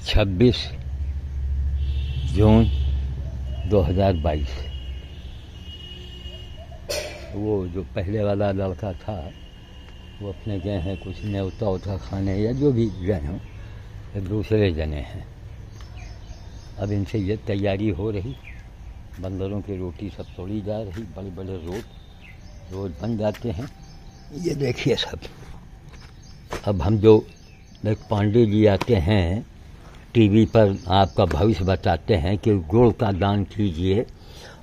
26 जून 2022। वो जो पहले वाला लड़का था वो अपने गए हैं कुछ न्योता उता खाने या जो भी गए हों, दूसरे जने हैं। अब इनसे ये तैयारी हो रही, बंदरों की रोटी सब तोड़ी जा रही, बड़े बड़े रोड बन जाते हैं। ये देखिए सब। अब हम जो एक पांडे जी आते हैं टीवी पर, आपका भविष्य बताते हैं कि गुड़ का दान कीजिए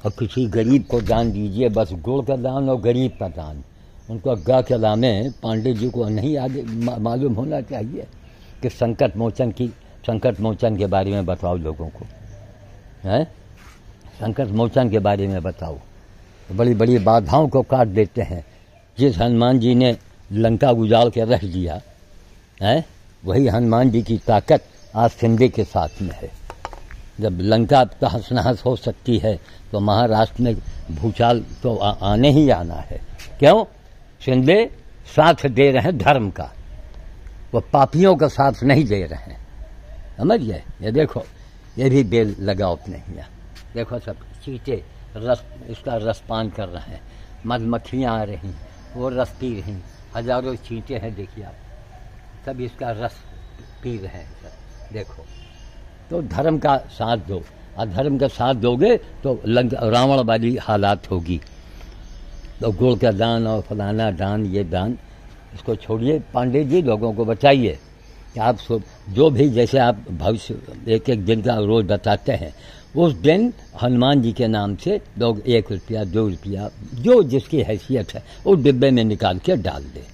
और किसी गरीब को दान दीजिए, बस गुड़ का दान और गरीब का दान। उनको अग्गा के लामे पांडे जी को नहीं मालूम होना चाहिए कि संकट मोचन के बारे में बताओ लोगों को, हैं? संकट मोचन के बारे में बताओ। बड़ी बड़ी बाधाओं को काट देते हैं। जिस हनुमान जी ने लंका उजाड़ के रख दिया है, वही हनुमान जी की ताकत आज शिंदे के साथ में है। जब लंका तहस नहस हो सकती है तो महाराष्ट्र में भूचाल तो आने ही आना है। क्यों? शिंदे साथ दे रहे हैं धर्म का, वो पापियों का साथ नहीं दे रहे हैं। समझिए? ये देखो, ये भी बेल लगाओ अपने यहाँ। देखो सब चींटे इसका रसपान कर रहे हैं, मधुमक्खियाँ आ रही, वो रस पी रही, हजारों चींटे हैं, देखिए आप, सब इसका रस पी रहे हैं सब। देखो, तो धर्म का साथ दो, अधर्म का साथ दोगे तो रावण वाली हालात होगी। तो गुड़ का दान और फलाना दान, ये दान, इसको छोड़िए। पांडे जी लोगों को बचाइए कि आप जो भी, जैसे आप भविष्य एक एक दिन का रोज बताते हैं, उस दिन हनुमान जी के नाम से लोग 1 रुपया 2 रुपया जो जिसकी हैसियत है उस डिब्बे में निकाल के डाल दे।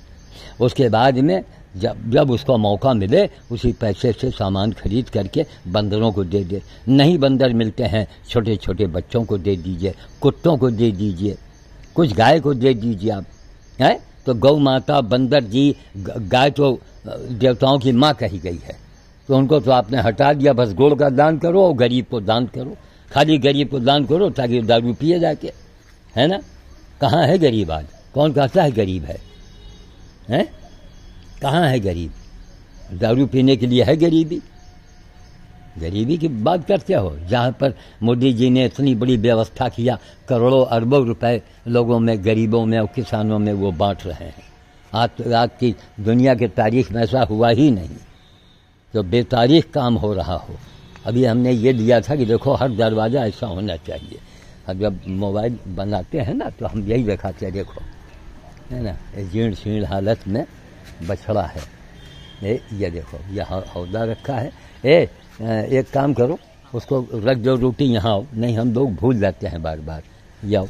उसके बाद में जब उसको मौका मिले उसी पैसे से सामान खरीद करके बंदरों को दे दे। नहीं बंदर मिलते हैं, छोटे छोटे बच्चों को दे दीजिए, कुत्तों को दे दीजिए, कुछ गाय को दे दीजिए आप, हैं? तो गौ माता, बंदर जी, गाय तो देवताओं की माँ कही गई है, तो उनको तो आपने हटा दिया। बस गुड़ का दान करो और गरीब को दान करो, खाली गरीब को दान करो ताकि दारू पिए जाके, है ना? कहाँ है गरीब आज? कौन कहता है गरीब है? हैं? कहाँ है गरीब? दारू पीने के लिए है गरीबी? गरीबी की बात करते हो? जहाँ पर मोदी जी ने इतनी बड़ी व्यवस्था किया, करोड़ों अरबों रुपए लोगों में, गरीबों में और किसानों में वो बांट रहे हैं। आज की दुनिया की तारीख में ऐसा हुआ ही नहीं, तो बेतारीख काम हो रहा हो। अभी हमने ये दिया था कि देखो हर दरवाज़ा ऐसा होना चाहिए। अब जब मोबाइल बनाते हैं ना तो हम यही दिखाते हैं, देखो, है ना, जीर्ण शीर्ण हालत में बछड़ा है। ये देखो, यहाँ हौदा रखा है। एक काम करो, उसको रख दो रोटी यहाँ आओ, नहीं हम लोग भूल जाते हैं बार बार। जाओ,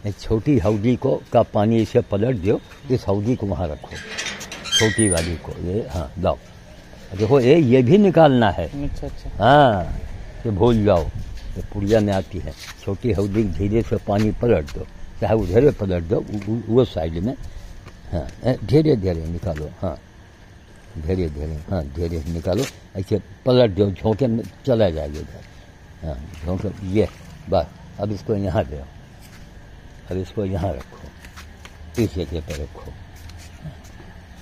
एक छोटी हौदी को का पानी इसे पलट दो, इस हौदी को वहाँ रखो, छोटी वाली को, ये हाँ लाओ। देखो ये भी निकालना है। अच्छा। हाँ, ये भूल जाओ, ये पुड़िया में आती है। छोटी हौदी धीरे से पानी पलट दो, चाहे उधर पलट दो, वो साइड में। हाँ, धीरे धीरे निकालो। हाँ, धीरे धीरे, हाँ धीरे निकालो, ऐसे पलट दो, झोंके में चला जाएगा इधर। हाँ, झोंके, ये बस। अब इसको यहाँ दो, अब इसको यहाँ रखो, इस जगह पर रखो,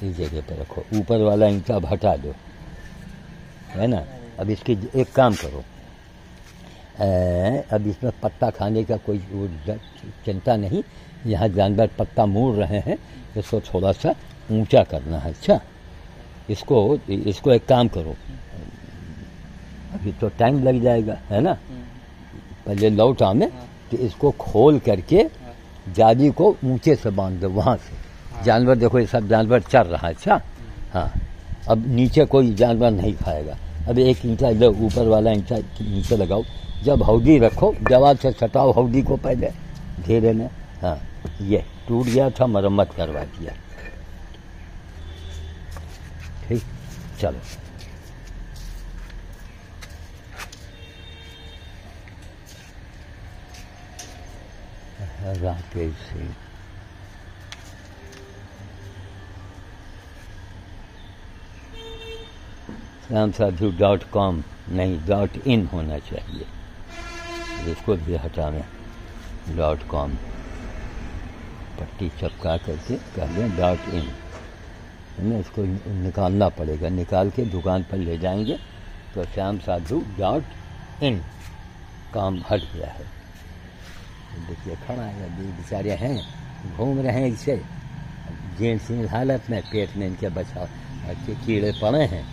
इस जगह पर रखो। ऊपर वाला ईंटा हटा दो, है ना? अब इसकी एक काम करो, अब इसमें पत्ता खाने का कोई चिंता नहीं। यहाँ जानवर पत्ता मोड़ रहे हैं, इसको थोड़ा सा ऊंचा करना है। अच्छा, इसको एक काम करो, अभी तो टाइम लग जाएगा, है ना? पहले लौट आमे तो इसको खोल करके जाली को ऊंचे से बांध दो वहाँ से। जानवर देखो, ये सब जानवर चल रहा है। अच्छा, हाँ, अब नीचे कोई जानवर नहीं खाएगा। अब एक ईंटा लो, ऊपर वाला ईंटा नीचे लगाओ, जब हौदी रखो जवाब से सटाओ हौदी को पहले धीरे में। हाँ, ये टूट गया था, मरम्मत करवा दिया। ठीक, चलो। राकेश सिंह, samsadhu.com नहीं, .in होना चाहिए। इसको भी हटाना, .com पट्टी चपका करके कर लें .in, हमें इसको निकालना पड़ेगा। निकाल के दुकान पर ले जाएंगे तो श्याम साधु.in काम हट गया है। देखिए खड़ा है, अभी बेचारे हैं, घूम रहे हैं इसे जीर्ण शीर्ण हालत में, पेट में इनके बचा के कीड़े पड़े हैं।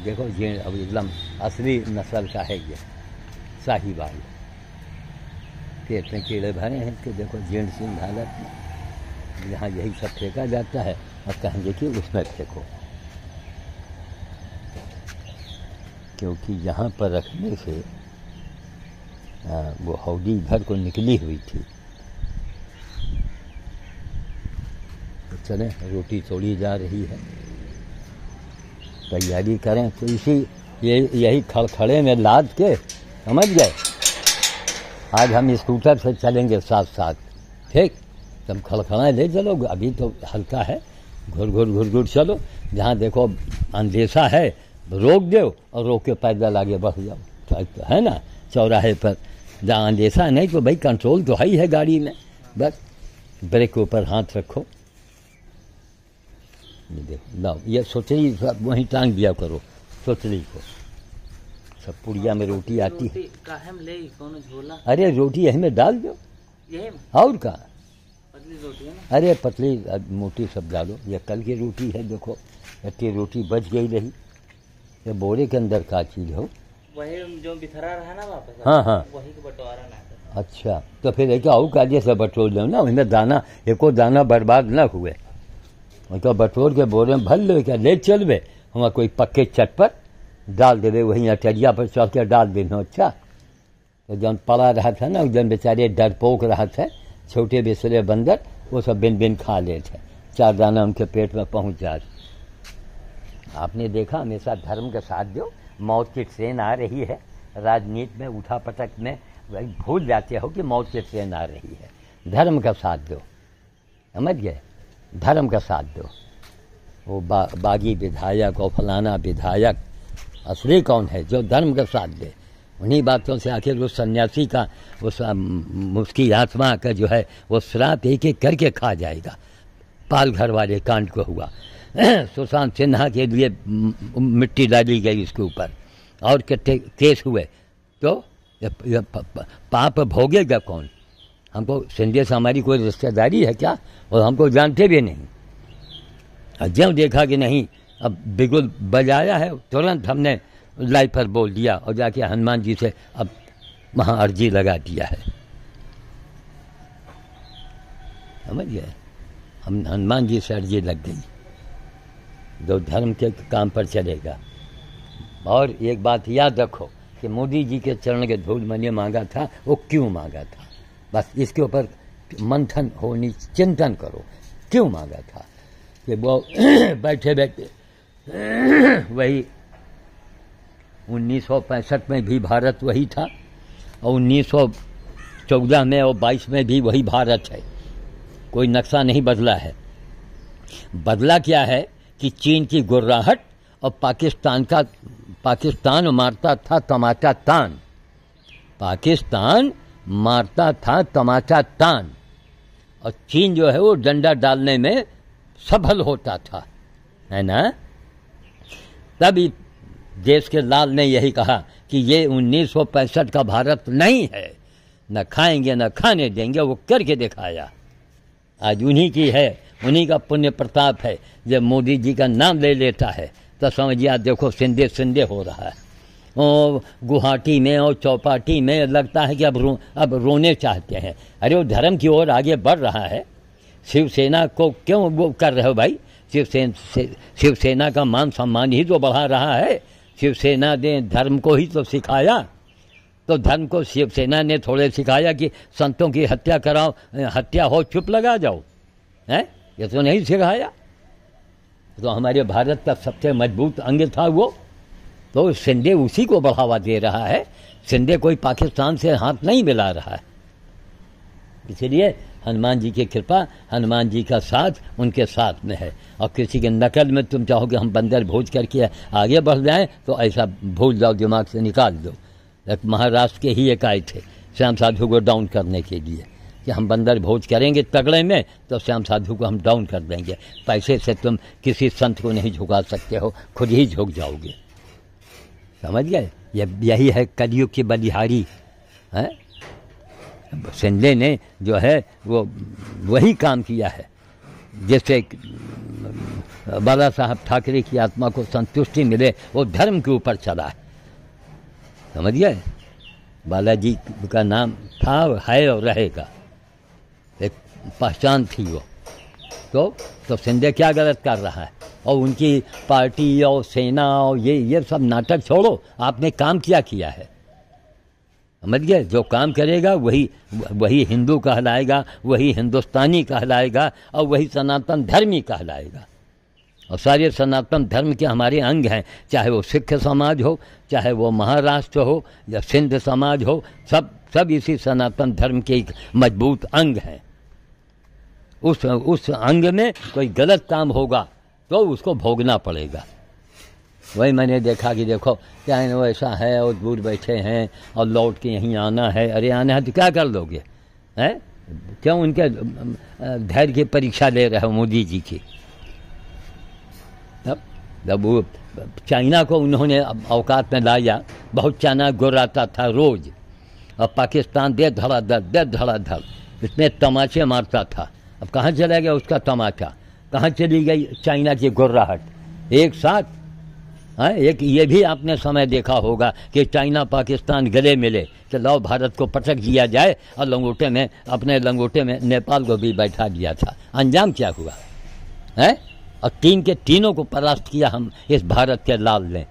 देखो जीर्ण, अब एकदम असली नस्ल का है ये साहिवाल, पेट में कीड़े भरे हैं कि देखो जीर्ण शीर्ण हालत में। यहाँ यही सब फेंका जाता है और कहेंगे कि उसमें फेंको, क्योंकि यहाँ पर रखने से वो हौदी घर को निकली हुई थी। तो चलें, रोटी तोड़ी जा रही है, तैयारी करें। तो इसी यही खड़खड़े में लाद के, समझ गए, आज हम स्कूटर से चलेंगे साथ साथ, ठीक। तुम खड़खड़ा ले चलो, अभी तो हल्का है, घुर घुर चलो, जहाँ देखो अंदेशा है रोक दो और रोक के पैदल आगे बढ़ जाओ, तो है ना। चौराहे पर जहाँ अंदेशा नहीं तो भाई कंट्रोल तो है गाड़ी में, बस ब्रेक के ऊपर हाथ रखो। ये देखो लाओ, ये सोचली वहीं टांग दिया करो सोचली को। सब पुड़िया में रोटी आती है, अरे रोटी यही में डाल दो, और का पतली रोटी है ना, अरे पतली मोटी सब डालो। ये कल की रोटी है, देखो इतनी रोटी बच गई रही। ये बोरे के अंदर का चीज हो, वही जो बिखरा रहा ना वापस, हाँ वही को बंटवारा ना। अच्छा, तो फिर एक और काजे से बटोर दो ना, उसमें दाना एको दाना बर्बाद न हुए, तो बटोर के बोरे में भर लो, क्या ले चलवे, हम कोई पक्के चट पर डाल देवे, वहीं अटरिया पर चढ़ के डाल देना। अच्छा, तो जब पड़ा रहा था ना, जब बेचारे डरपोक रहा था, छोटे बेसरे बंदर, वो सब बिन बिन खा ले थे, 4 दाना उनके पेट में पहुंच जाए। आपने देखा, हमेशा धर्म के साथ दो। मौत की ट्रेन आ रही है, राजनीति में उठा पटक में भूल जाते हो कि मौत की ट्रेन आ रही है। धर्म का साथ दो, समझ गए, धर्म का साथ दो। वो बागी विधायक और फलाना विधायक असली कौन है, जो धर्म का साथ दे। उन्हीं बातों से आखिर उस सन्यासी का, उसकी आत्मा का जो है वो श्राप एक एक करके खा जाएगा। पाल घर वाले कांड को हुआ, सुशांत सिन्हा के लिए मिट्टी डाली गई इसके ऊपर, और कितने केस हुए, तो पाप भोगेगा कौन। हमको सिंधिया से हमारी कोई रिश्तेदारी है क्या, और हमको जानते भी नहीं। और जब देखा कि नहीं अब बिगुल बजाया है, तुरंत हमने लाइव पर बोल दिया और जाके हनुमान जी से अब वहाँ अर्जी लगा दिया है, समझ गए। हम हनुमान जी से अर्जी लग गई, जो धर्म के काम पर चलेगा। और एक बात याद रखो कि मोदी जी के चरण के धूल मैंने मांगा था, वो क्यों मांगा था, बस इसके ऊपर मंथन होनी, चिंतन करो क्यों मांगा था। कि वो बैठे बैठे वही 1965 में भी भारत वही था, और 1914 में और 22 में भी वही भारत है, कोई नक्शा नहीं बदला है। बदला क्या है कि चीन की गुर्राहट और पाकिस्तान मारता था तमाचा तान, पाकिस्तान मारता था तमाचा तान, और चीन जो है वो डंडा डालने में सफल होता था, है ना। तभी देश के लाल ने यही कहा कि ये 1965 का भारत नहीं है, न खाएंगे न खाने देंगे, वो करके दिखाया। आज उन्हीं की है, उन्हीं का पुण्य प्रताप है। जब मोदी जी का नाम ले लेता है तो समझिए देखो सिंधे सिंधे हो रहा है। और गुवाहाटी में और चौपाटी में लगता है कि अब रोने चाहते हैं। अरे वो धर्म की ओर आगे बढ़ रहा है। शिवसेना को क्यों वो कर रहे हो भाई, शिवसेना का मान सम्मान ही तो बढ़ा रहा है। शिवसेना ने धर्म को ही तो सिखाया, तो धर्म को शिवसेना ने थोड़े सिखाया कि संतों की हत्या कराओ, हत्या हो चुप लगा जाओ, है ये तो नहीं सिखाया। तो हमारे भारत का सबसे मजबूत अंग था वो, तो सिंधे उसी को बढ़ावा दे रहा है। सिंधे कोई पाकिस्तान से हाथ नहीं मिला रहा है। इसलिए हनुमान जी की कृपा, हनुमान जी का साथ उनके साथ में है। और किसी के नकल में तुम चाहो कि हम बंदर भोज करके आगे बढ़ जाएं, तो ऐसा भूल जाओ, दिमाग से निकाल दो। एक महाराष्ट्र के ही एक आए थे श्याम साधु को डाउन करने के लिए कि हम बंदर भोज करेंगे तगड़े में तो श्याम साधु को हम डाउन कर देंगे। पैसे से तुम किसी संत को नहीं झुका सकते हो, खुद ही झुक जाओगे। समझ गए? यही है कलयुग की बलिहारी है। शिंदे ने जो है वो वही काम किया है जिससे बाला साहब ठाकरे की आत्मा को संतुष्टि मिले, वो धर्म के ऊपर चला है। समझ गए? बालाजी का नाम था, है और रहेगा, एक पहचान थी वो। तो शिंदे क्या गलत कर रहा है? और उनकी पार्टी और सेना और ये सब नाटक छोड़ो, आपने काम किया है। समझ गए? जो काम करेगा वही हिंदू कहलाएगा, वही हिंदुस्तानी कहलाएगा और वही सनातन धर्मी कहलाएगा। और सारे सनातन धर्म के हमारे अंग हैं, चाहे वो सिख समाज हो, चाहे वो महाराष्ट्र हो या सिंध समाज हो, सब इसी सनातन धर्म के एक मजबूत अंग हैं। उस अंग में कोई गलत काम होगा तो उसको भोगना पड़ेगा। वही मैंने देखा कि देखो क्या है वो ऐसा है और दूर बैठे हैं और लौट के यहीं आना है। अरे आना है तो क्या कर लोगे? हैं? क्यों उनके धैर्य की परीक्षा ले रहे हो मोदी जी की? जब वो चाइना को उन्होंने औकात में लाया, बहुत चाइना गुर्राता था रोज, और पाकिस्तान दे धड़ाधड़ इसमें तमाचे मारता था। अब कहाँ चला गया उसका तमाचा? कहाँ चली गई चाइना की गुर्राहट? एक साथ हाँ, एक ये भी आपने समय देखा होगा कि चाइना पाकिस्तान गले मिले कि लाओ भारत को पटक दिया जाए, और अपने लंगोटे में नेपाल को भी बैठा दिया था। अंजाम क्या हुआ है? और तीनों को परास्त किया हम इस भारत के लाल ने,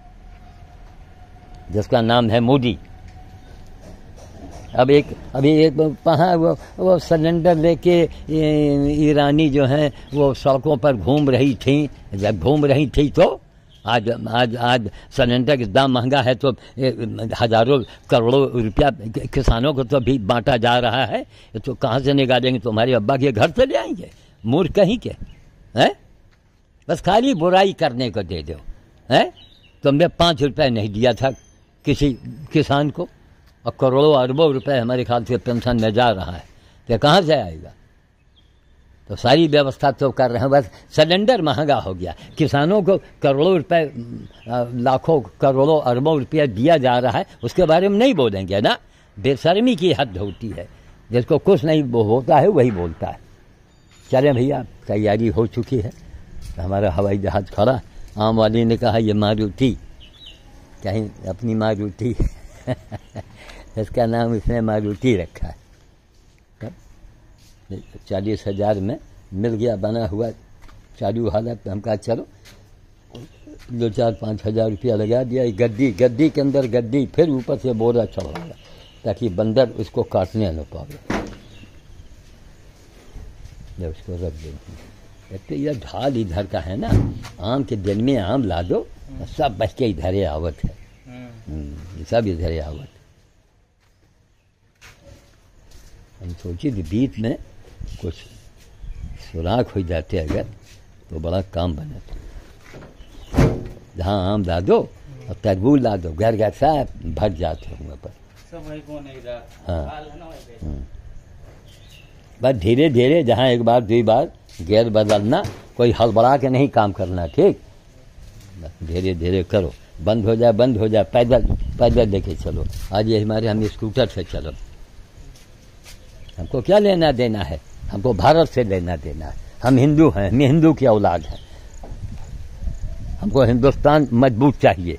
जिसका नाम है मोदी। अभी एक वहाँ वो सिलेंडर लेके ईरानी जो हैं वो सड़कों पर घूम रही थी। जब घूम रही थी तो आज सिलेंडर का दाम महंगा है तो हजारों करोड़ों रुपया किसानों को तो भी बांटा जा रहा है। तो कहाँ से निकालेंगे? तुम्हारे अब्बा के घर से ले आएंगे? मूर्ख कहीं के हैं? बस खाली बुराई करने को दे दो। हैं? तुमने 5 रुपये नहीं दिया था किसी किसान को, और करोड़ों अरबों रुपए हमारे ख्याल से पेंशन में जा रहा है, तो कहाँ से आएगा? तो सारी व्यवस्था तो कर रहे हैं, बस सिलेंडर महंगा हो गया, किसानों को करोड़ों रुपए, लाखों करोड़ों अरबों रुपया दिया जा रहा है, उसके बारे में नहीं बोलेंगे ना। बेशर्मी की हद होती है, जिसको कुछ नहीं होता है वही बोलता है। चलें भैया, तैयारी हो चुकी है, हमारा हवाई जहाज़ खड़ा। आम वाली ने कहा ये मारुति, कहीं अपनी मारुति इसका नाम इसने मारुति रखा है। 40,000 में मिल गया बना हुआ चालू हालत। हम कहा चलो 2-4-5 हज़ार रुपया लगा दिया। गद्दी के अंदर गद्दी, फिर ऊपर से बोरा चढ़ाया ताकि बंदर उसको काटने न पाए। जब उसको रख देंगे तो यह ढाल इधर का है ना, आम के दिन में आम ला दो, सब बच के इधर आवत है, सब इधर आवत। हम सोचे कि बीच में कुछ सुराख हो जाते अगर तो बड़ा काम बने। जहाँ आम ला दो और तरबूज ला दो, घर सब भर जाते होंगे पर हाँ। बस धीरे धीरे, जहाँ एक बार 2 बार गेर बदलना, कोई हड़बड़ा के नहीं काम करना, ठीक? बस धीरे धीरे करो, बंद हो जाए, पैदल लेके चलो। आज ये हमारे, हम स्कूटर से चलो। हमको क्या लेना देना है? हमको भारत से लेना देना है। हम हिंदू हैं, हम हिंदू की औलाद हैं। हमको हिंदुस्तान मजबूत चाहिए,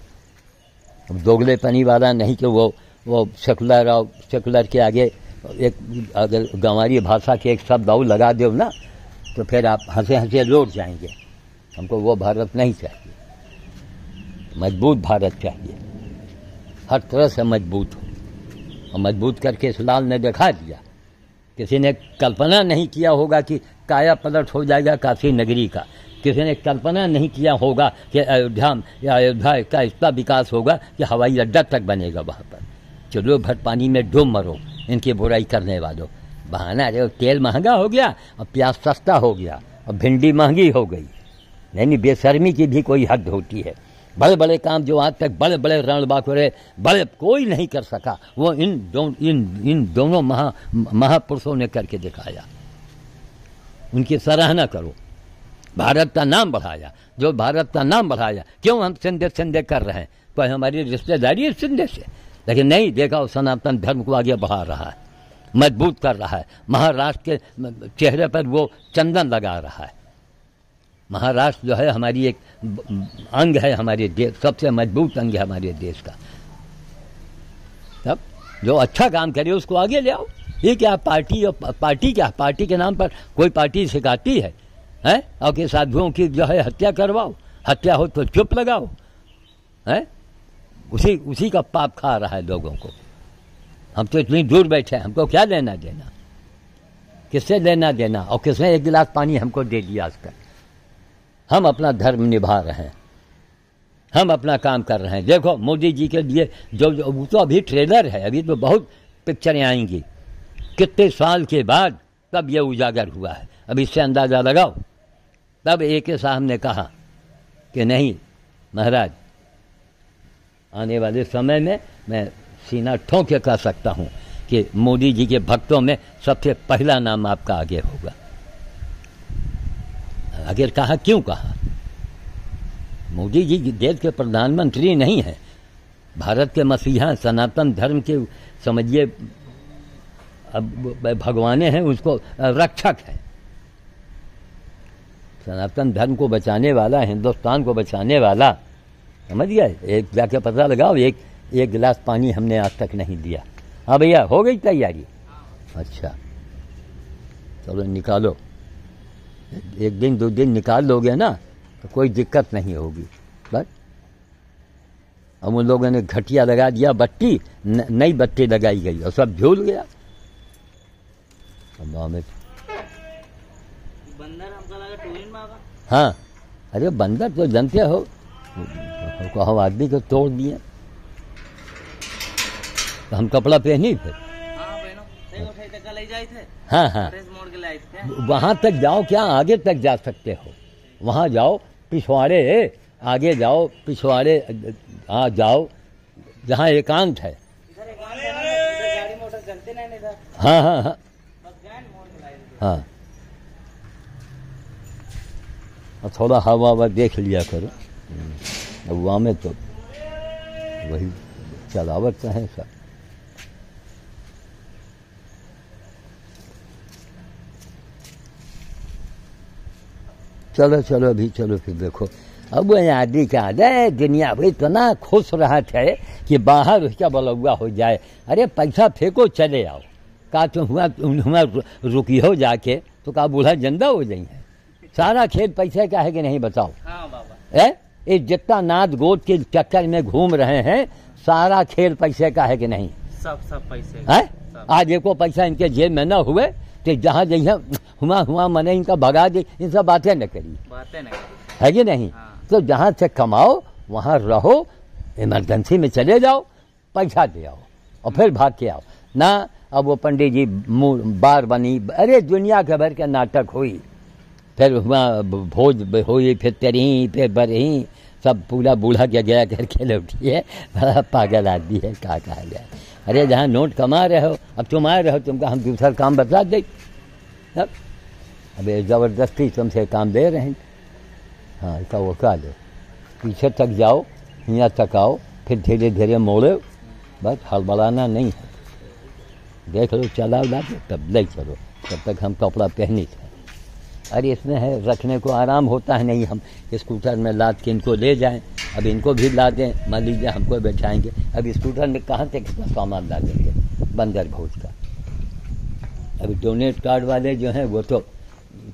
दोगलेपनी वाला नहीं कि वो सेकुलर, और सेकुलर के आगे एक अगर गंवारी भाषा के एक शब्द और लगा दो ना तो फिर आप हंसे लौट जाएंगे। हमको वो भारत नहीं चाहिए, मजबूत भारत चाहिए, हर तरह से मजबूत हो। और मजबूत करके इस लाल ने दिखा दिया। किसी ने कल्पना नहीं किया होगा कि काया पलट हो जाएगा काशी नगरी का। किसी ने कल्पना नहीं किया होगा कि अयोध्या का इतना विकास होगा कि हवाई अड्डा तक बनेगा वहाँ पर। चलो भर पानी में डूब मरो इनकी बुराई करने वालों। बहाना है, तेल महंगा हो गया और प्याज सस्ता हो गया और भिंडी महंगी हो गई। नहीं, बेशर्मी की भी कोई हद होती है। बड़े बड़े काम जो आज तक बड़े बड़े रणबांकुरे बड़े कोई नहीं कर सका, वो इन दोनों महापुरुषों ने करके दिखाया। उनकी सराहना करो। भारत का नाम बढ़ाया, जो भारत का नाम बढ़ाया। क्यों हम सिंधे सिंधे कर रहे हैं? कोई हमारी रिश्तेदारी है सिंधे से? लेकिन नहीं, देखा वो सनातन धर्म को आगे बढ़ा रहा है, मजबूत कर रहा है। महाराष्ट्र के चेहरे पर वो चंदन लगा रहा है। महाराष्ट्र जो है हमारी एक अंग है, हमारे देश सबसे मजबूत अंग है हमारे देश का। तब जो अच्छा काम करे उसको आगे ले आओ। ये क्या पार्टी, और पार्टी क्या, पार्टी के नाम पर कोई पार्टी सिखाती है हैं? और कि साधुओं की जो है हत्या करवाओ, हत्या हो तो चुप लगाओ हैं? उसी का पाप खा रहा है लोगों को। हम तो इतनी दूर बैठे हैं, हमको क्या लेना देना, किससे लेना देना? और किसने एक गिलास पानी हमको दे दिया आज तक? हम अपना धर्म निभा रहे हैं, हम अपना काम कर रहे हैं। देखो मोदी जी के लिए जो वो तो अभी ट्रेलर है, अभी तो बहुत पिक्चरें आएंगी, कितने साल के बाद तब ये उजागर हुआ है। अब इससे अंदाज़ा लगाओ। तब एक साहब ने कहा कि नहीं महाराज, आने वाले समय में मैं सीना ठोंक के कह सकता हूँ कि मोदी जी के भक्तों में सबसे पहला नाम आपका आगे होगा। आखिर कहा क्यों कहा? मोदी जी देश के प्रधानमंत्री नहीं हैं, भारत के मसीहा, सनातन धर्म के समझिए अब भगवान हैं, उसको रक्षक है। सनातन धर्म को बचाने वाला, हिंदुस्तान को बचाने वाला, समझ गए? एक जाके पता लगाओ, एक गिलास पानी हमने आज तक नहीं दिया। हाँ भैया, हो गई तैयारी? अच्छा चलो निकालो, एक दिन 2 दिन निकाल लोगे ना तो कोई दिक्कत नहीं होगी। बस अब उन लोगों ने घटिया लगा दिया बत्ती, नई बत्ती लगाई गई और सब झूल गया। में बंदर हमको लगा टोइन बाबा। हाँ, अरे बंदर तो जानते हो, हम आदमी को तोड़ दिए तो हम कपड़ा पहनी फिर। हाँ हाँ, वहाँ तक जाओ, क्या आगे तक जा सकते हो? वहाँ जाओ पिछवाड़े, आगे जाओ पिछवाड़े, हाँ जाओ जहाँ एकांत है। हाँ हाँ हाँ हाँ, और थोड़ा हवा देख लिया करो। हवा में तो वही चलावट है सब। चलो चलो अभी चलो फिर देखो। अब आदमी का अरे दुनिया भाई इतना खुश रहा थे कि बाहर उसका बलौआ हो जाए। अरे पैसा फेंको चले आओ, का तुम हुआ रुकी हो जाके तो का बूढ़ा जिंदा हो जाई है। सारा खेल पैसे का है कि नहीं बताओ? हाँ बाबा। ये जितना नाद गोद के चक्कर में घूम रहे हैं, सारा खेल पैसे का है कि नहीं? सब पैसे है। आज एको पैसा इनके जेब में न हुए तो जहाँ जहाँ हुआ मने इनका भगा दे, इन सब बातें न करी, है कि नहीं? हाँ। तो जहाँ से कमाओ वहाँ रहो, इमरजेंसी में चले जाओ, पैसा दे आओ और फिर भाग के आओ ना। अब वो पंडित जी बार बनी, अरे दुनिया के भर के नाटक हुई, फिर हुआ भोज हुई, फिर तेरही, फिर बरही, सब पूरा बूढ़ा के गया करके लौटी है। बड़ा पागल आदमी है, कहा जाए। अरे जहाँ नोट कमा रहे हो, अब तुम आ रहे हो, तुमको हम दूसरा काम बता दें। अब ज़बरदस्ती तुमसे काम दे रहे हैं। हाँ ऐसा वो का लो, पीछे तक जाओ, यहाँ तक आओ, फिर धीरे धीरे मोड़ो, बस हड़बड़ाना नहीं है। देख लो चला ला तब ले चलो, तब तक हम कपड़ा पहनी थे। अरे इसमें है रखने को आराम होता है नहीं, हम स्कूटर में लाद के इनको ले जाएं, अब इनको भी ला दें, मान लीजिए हमको बैठाएंगे, अब स्कूटर में कहाँ से कितना सामान ला देंगे बंदर भोज का। अभी डोनेट कार्ड वाले जो हैं वो तो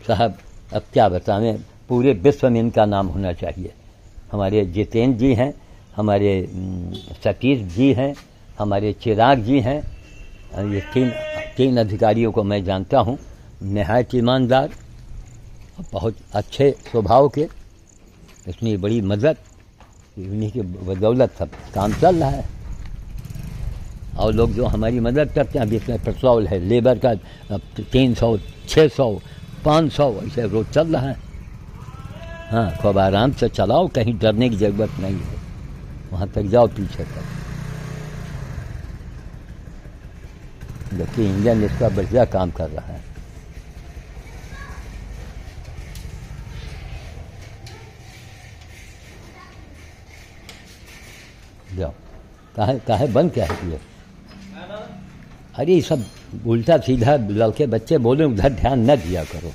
साहब अब क्या बताएं, पूरे विश्व में इनका नाम होना चाहिए। हमारे जितेंद्र जी हैं, हमारे सतीश जी हैं, हमारे चिराग जी हैं। ये तीन अधिकारियों को मैं जानता हूँ, नहायत ईमानदार, बहुत अच्छे स्वभाव के। इतनी बड़ी मदद, इन्हीं की बदौलत सब काम चल रहा है। और लोग जो हमारी मदद करते हैं, अभी इसमें पेट्रोल है, लेबर का 300, 600, 500 ऐसे रोज चल रहा है। हाँ खूब आराम से चलाओ, कहीं डरने की ज़रूरत नहीं है। वहाँ तक जाओ पीछे तक, जबकि इंजन इसका बढ़िया काम कर रहा है। जाओ। काहे बंद क्या है ये? अरे ये सब उल्टा सीधा लड़के बच्चे बोले उधर ध्यान न दिया करो।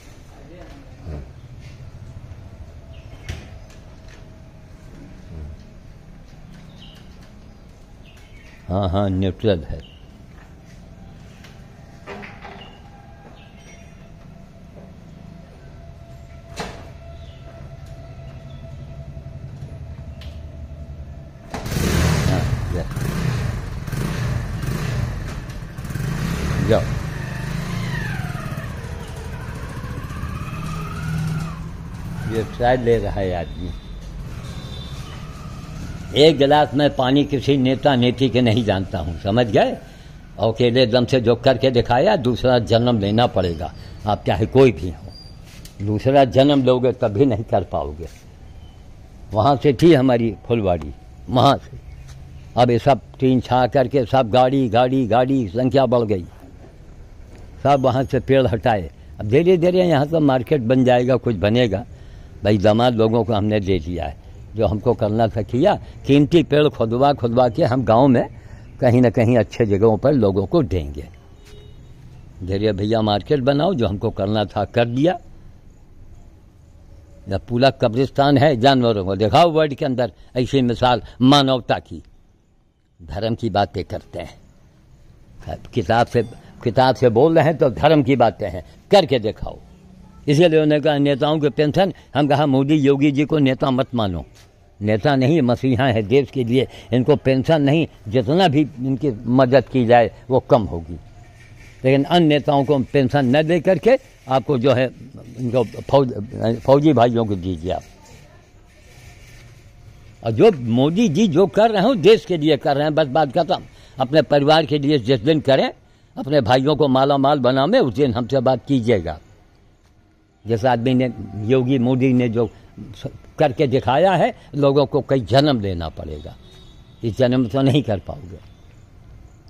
हाँ हाँ न्यूट्रल है। जाओ। ये चाय ले रहा है आदमी। एक गिलास में पानी किसी नेता नेत्री के नहीं जानता हूं, समझ गए? और अकेले दम से जो करके दिखाया दूसरा जन्म लेना पड़ेगा। आप चाहे कोई भी हो, दूसरा जन्म लोगे तभी नहीं कर पाओगे। वहां से थी हमारी फुलवाड़ी, वहां से अब ये सब टीन छा करके सब गाड़ी गाड़ी गाड़ी संख्या बढ़ गई, सब वहाँ से पेड़ हटाए। अब धीरे धीरे यहाँ तो मार्केट बन जाएगा, कुछ बनेगा। भाई दामाद लोगों को हमने दे दिया है, जो हमको करना था किया। कीमती पेड़ खुदवा के हम गांव में कहीं न कहीं अच्छे जगहों पर लोगों को देंगे। धीरे भैया मार्केट बनाओ, जो हमको करना था कर दिया। या पूरा कब्रिस्तान है जानवरों को दिखाओ वर्ल्ड के अंदर ऐसी मिसाल मानवता की। धर्म की बातें करते हैं, किताब से बोल रहे हैं तो धर्म की बातें हैं, करके दिखाओ। इसलिए उन्होंने कहा नेताओं के पेंशन, हम कहा मोदी योगी जी को नेता मत मानो, नेता नहीं मसीहा है देश के लिए, इनको पेंशन नहीं, जितना भी इनकी मदद की जाए वो कम होगी। लेकिन अन्य नेताओं को पेंशन न दे करके आपको जो है इनको फौजी भाइयों को दीजिए आप। और जो मोदी जी जो कर रहे हो देश के लिए कर रहे हैं, बस बात खत्म। अपने परिवार के लिए जिस दिन करें, अपने भाइयों को माला माल बनावे, उस दिन हमसे बात कीजिएगा। जिस आदमी ने योगी मोदी ने जो करके दिखाया है, लोगों को कई जन्म लेना पड़ेगा, इस जन्म तो नहीं कर पाओगे।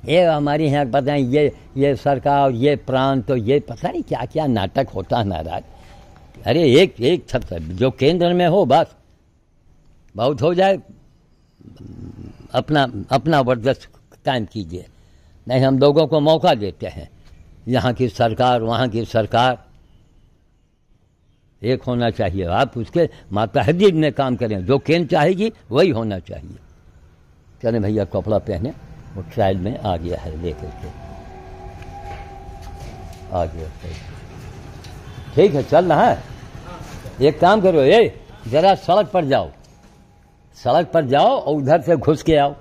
ये हमारे यहाँ पता है ये सरकार, ये प्रांत, तो ये पता नहीं क्या क्या नाटक होता है महाराज। अरे एक छत्र जो केंद्र में हो बस बहुत हो जाए, अपना वर्चस्व कायम कीजिए। नहीं हम लोगों को मौका देते हैं, यहाँ की सरकार वहाँ की सरकार, एक होना चाहिए। आप उसके मातहत में काम करें, जो केंद्र चाहेगी वही होना चाहिए। चले भैया कपड़ा पहने, वो ट्रायल में आ गया है लेकर के आ गया। ठीक है चल रहा है। एक काम करो, ये जरा सड़क पर जाओ और उधर से घुस के आओ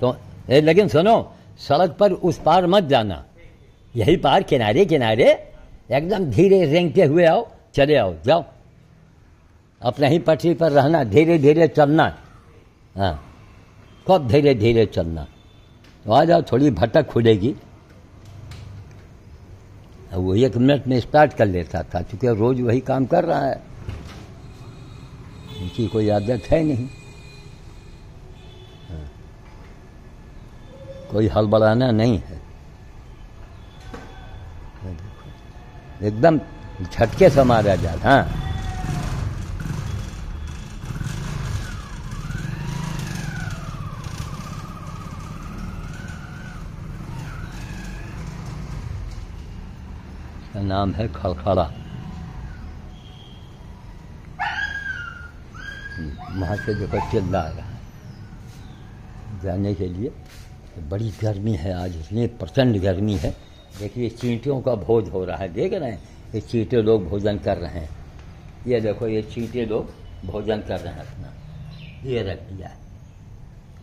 तो। लेकिन सुनो, सड़क पर उस पार मत जाना, यही पार किनारे किनारे एकदम धीरे रेंगते हुए आओ, चले आओ, जाओ। अपने ही पटरी पर रहना, धीरे धीरे चलना। हाँ खूब धीरे धीरे चलना, तो आ जाओ, थोड़ी भटक खुलेगी। वो 1 मिनट में स्टार्ट कर लेता था, क्योंकि रोज वही काम कर रहा है, उनकी कोई आदत है नहीं। कोई हड़बड़ाना नहीं है, एकदम झटके से मारा जाता। हाँ इसका नाम है खड़खड़ा। वहाँ से जो चिल्ला रहा है जाने के लिए। बड़ी गर्मी है आज, इतनी प्रचंड गर्मी है। देखिए चींटियों का भोज हो रहा है, देख रहे हैं, ये चींटे लोग भोजन कर रहे हैं। ये देखो ये चींटे लोग भोजन कर रहे हैं अपना, ये रख दिया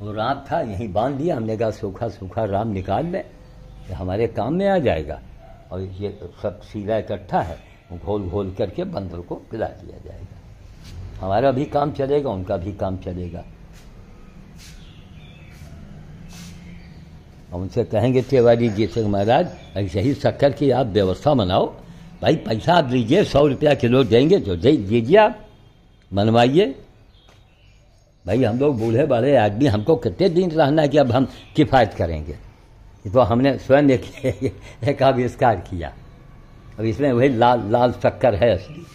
और राम था यहीं बांध दिया। हमने कहा सूखा सूखा राम निकाल लें, तो हमारे काम में आ जाएगा। और ये सब सीधा इकट्ठा है, घोल घोल करके बंदर को पिला दिया जाएगा। हमारा भी काम चलेगा, उनका भी काम चलेगा। उनसे कहेंगे तिवारी जी से, महाराज ऐसे ही शक्कर की आप व्यवस्था बनाओ, भाई पैसा आप दीजिए, 100 रुपया किलो देंगे तो दीजिए, आप मनवाइए। भाई हम लोग बूढ़े बड़े आदमी, हमको कितने दिन रहना है कि अब हम किफ़ायत करेंगे। तो हमने स्वयं एक आविष्कार किया। अब इसमें वही लाल शक्कर है, असली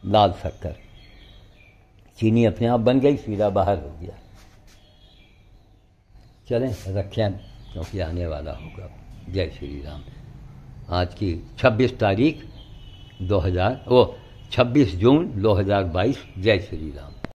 लाल शक्कर। चीनी अपने आप बन गई, सीधा बाहर हो गया। चलें रखें क्योंकि आने वाला होगा। जय श्री राम। आज की 26 तारीख 26 जून 2022। जय श्री राम।